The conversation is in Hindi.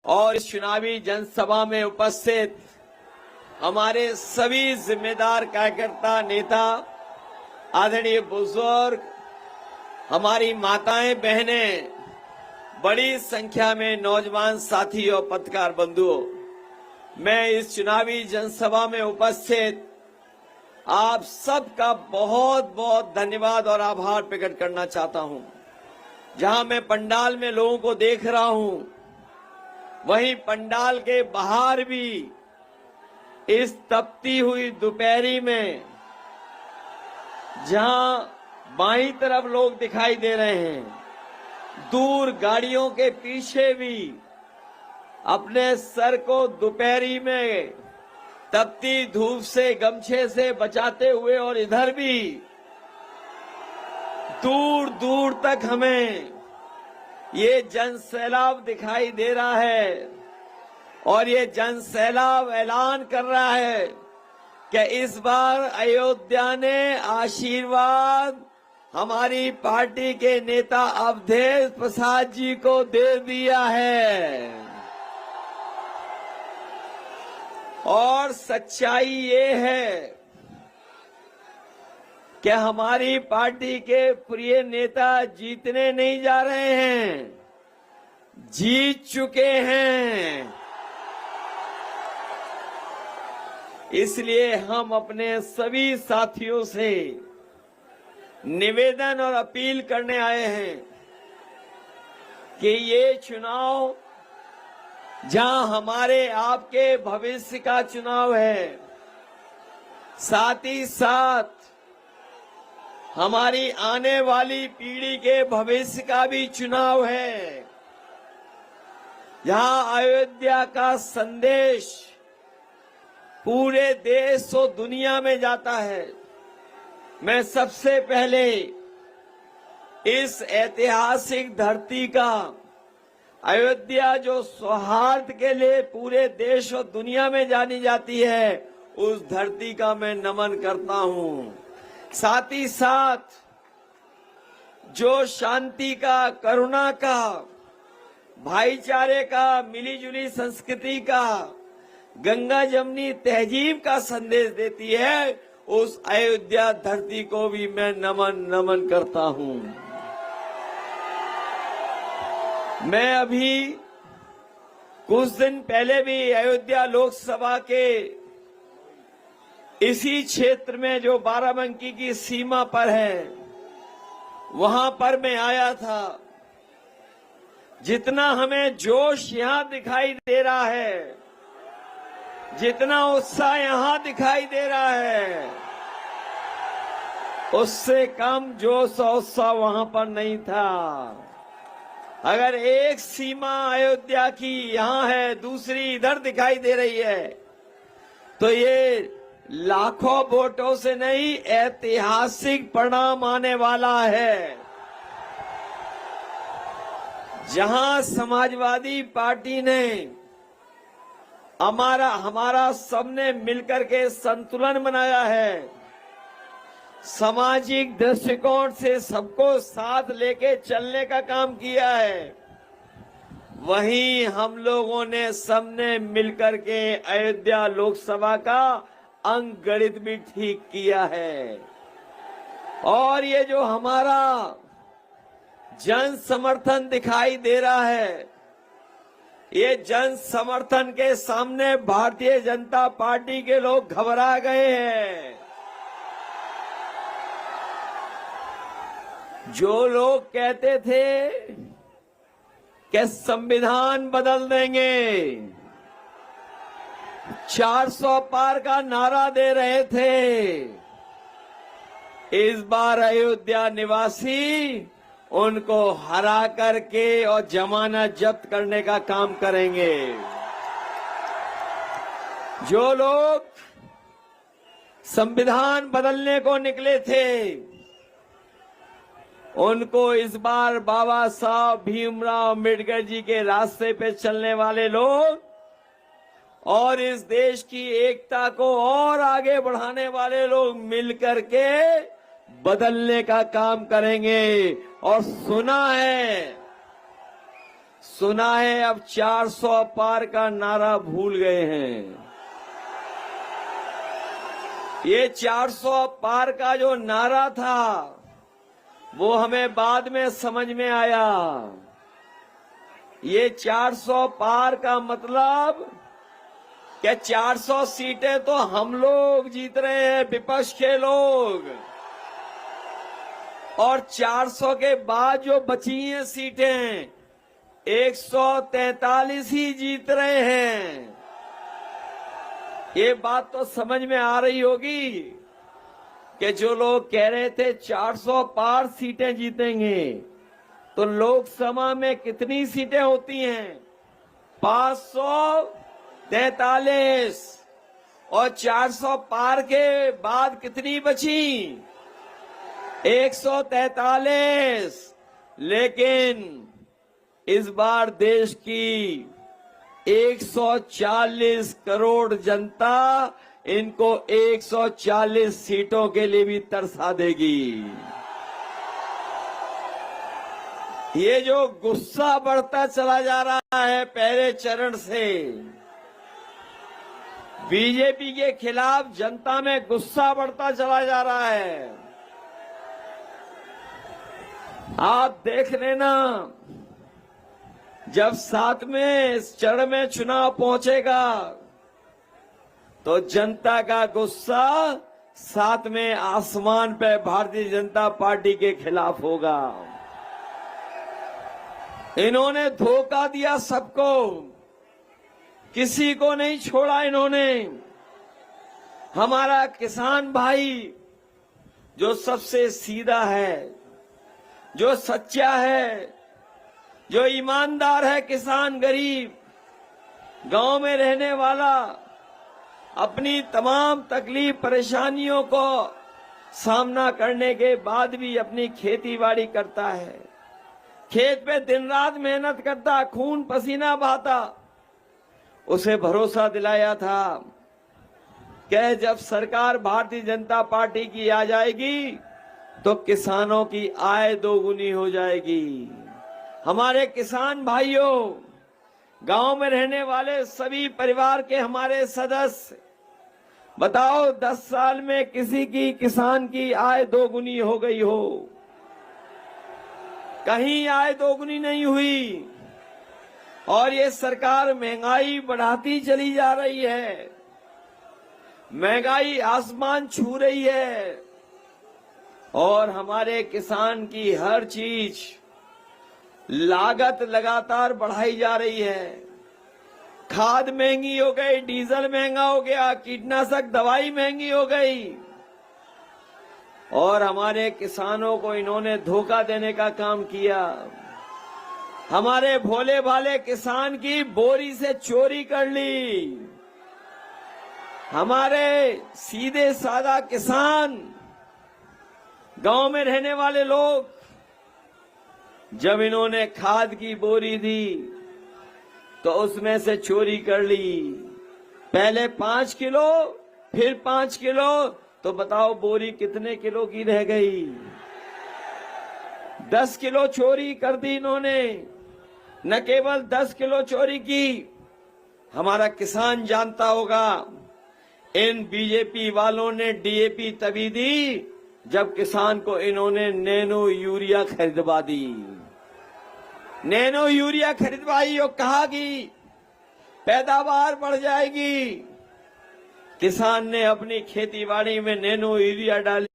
और इस चुनावी जनसभा में उपस्थित हमारे सभी जिम्मेदार कार्यकर्ता नेता, आदरणीय बुजुर्ग, हमारी माताएं बहनें, बड़ी संख्या में नौजवान साथी और पत्रकार बंधुओं, मैं इस चुनावी जनसभा में उपस्थित आप सबका बहुत बहुत धन्यवाद और आभार प्रकट करना चाहता हूं। जहां मैं पंडाल में लोगों को देख रहा हूं, वहीं पंडाल के बाहर भी इस तपती हुई दोपहरी में जहां बाईं तरफ लोग दिखाई दे रहे हैं, दूर गाड़ियों के पीछे भी अपने सर को दोपहरी में तपती धूप से गमछे से बचाते हुए, और इधर भी दूर दूर तक हमें ये जन सैलाब दिखाई दे रहा है। और ये जन सैलाब ऐलान कर रहा है कि इस बार अयोध्या ने आशीर्वाद हमारी पार्टी के नेता अवधेश प्रसाद जी को दे दिया है। और सच्चाई ये है कि हमारी पार्टी के प्रिय नेता जीतने नहीं जा रहे हैं, जीत चुके हैं। इसलिए हम अपने सभी साथियों से निवेदन और अपील करने आए हैं कि ये चुनाव जहां हमारे आपके भविष्य का चुनाव है, साथ ही साथ हमारी आने वाली पीढ़ी के भविष्य का भी चुनाव है। जहां अयोध्या का संदेश पूरे देश और दुनिया में जाता है। मैं सबसे पहले इस ऐतिहासिक धरती का, अयोध्या जो सौहार्द के लिए पूरे देश और दुनिया में जानी जाती है, उस धरती का मैं नमन करता हूं। साथ ही साथ जो शांति का, करुणा का, भाईचारे का, मिलीजुली संस्कृति का, गंगा जमनी तहजीब का संदेश देती है, उस अयोध्या धरती को भी मैं नमन करता हूं। मैं अभी कुछ दिन पहले भी अयोध्या लोकसभा के इसी क्षेत्र में जो बाराबंकी की सीमा पर है, वहां पर मैं आया था। जितना हमें जोश यहां दिखाई दे रहा है, जितना उत्साह यहां दिखाई दे रहा है, उससे कम जोश और उत्साह वहां पर नहीं था। अगर एक सीमा अयोध्या की यहां है, दूसरी इधर दिखाई दे रही है, तो ये लाखों वोटों से नहीं, ऐतिहासिक परिणाम आने वाला है। जहां समाजवादी पार्टी ने हमारा सबने मिलकर के संतुलन बनाया है, सामाजिक दृष्टिकोण से सबको साथ लेके चलने का काम किया है, वहीं हम लोगों ने सबने मिलकर के अयोध्या लोकसभा का अंक गणित भी ठीक किया है। और ये जो हमारा जन समर्थन दिखाई दे रहा है, ये जन समर्थन के सामने भारतीय जनता पार्टी के लोग घबरा गए हैं। जो लोग कहते थे कि संविधान बदल देंगे, 400 पार का नारा दे रहे थे, इस बार अयोध्या निवासी उनको हरा करके और जमानत जब्त करने का काम करेंगे। जो लोग संविधान बदलने को निकले थे, उनको इस बार बाबा साहब भीमराव अम्बेडकर जी के रास्ते पे चलने वाले लोग और इस देश की एकता को और आगे बढ़ाने वाले लोग मिलकर के बदलने का काम करेंगे। और सुना है अब 400 पार का नारा भूल गए हैं। ये 400 पार का जो नारा था वो हमें बाद में समझ में आया। ये 400 पार का मतलब कि 400 सीटें तो हम लोग जीत रहे हैं, विपक्ष के लोग, और 400 के बाद जो बची हैं सीटें 143 ही जीत रहे हैं। ये बात तो समझ में आ रही होगी कि जो लोग कह रहे थे 400 पार सीटें जीतेंगे, तो लोकसभा में कितनी सीटें होती हैं? 543, और 400 पार के बाद कितनी बची? 143। लेकिन इस बार देश की 140 करोड़ जनता इनको 140 सीटों के लिए भी तरसा देगी। ये जो गुस्सा बढ़ता चला जा रहा है पहले चरण से, बीजेपी के खिलाफ जनता में गुस्सा बढ़ता चला जा रहा है। आप देख लेना, जब 7वें चरण में चुनाव पहुंचेगा तो जनता का गुस्सा 7वें आसमान पे भारतीय जनता पार्टी के खिलाफ होगा। इन्होंने धोखा दिया सबको, किसी को नहीं छोड़ा इन्होंने। हमारा किसान भाई जो सबसे सीधा है, जो सच्चा है, जो ईमानदार है, किसान गरीब गांव में रहने वाला, अपनी तमाम तकलीफ परेशानियों को सामना करने के बाद भी अपनी खेती बाड़ी करता है, खेत पे दिन रात मेहनत करता, खून पसीना बहाता। उसे भरोसा दिलाया था कि जब सरकार भारतीय जनता पार्टी की आ जाएगी तो किसानों की आय दोगुनी हो जाएगी। हमारे किसान भाइयों, गांव में रहने वाले सभी परिवार के हमारे सदस्य, बताओ 10 साल में किसी की किसान की आय दोगुनी हो गई हो? कहीं आय दोगुनी नहीं हुई। और ये सरकार महंगाई बढ़ाती चली जा रही है, महंगाई आसमान छू रही है, और हमारे किसान की हर चीज लागत लगातार बढ़ाई जा रही है। खाद महंगी हो गई, डीजल महंगा हो गया, कीटनाशक दवाई महंगी हो गई, और हमारे किसानों को इन्होंने धोखा देने का काम किया। हमारे भोले भाले किसान की बोरी से चोरी कर ली। हमारे सीधे सादा किसान, गांव में रहने वाले लोग, जब इन्होंने खाद की बोरी दी तो उसमें से चोरी कर ली। पहले 5 किलो, फिर 5 किलो, तो बताओ बोरी कितने किलो की रह गई? 10 किलो चोरी कर दी इन्होंने। न केवल 10 किलो चोरी की, हमारा किसान जानता होगा, इन बीजेपी वालों ने डीएपी तभी दी जब किसान को इन्होंने नैनो यूरिया खरीदवा दी। नैनो यूरिया खरीदवाई और कहा कि पैदावार बढ़ जाएगी। किसान ने अपनी खेती बाड़ी में नैनो यूरिया डाली।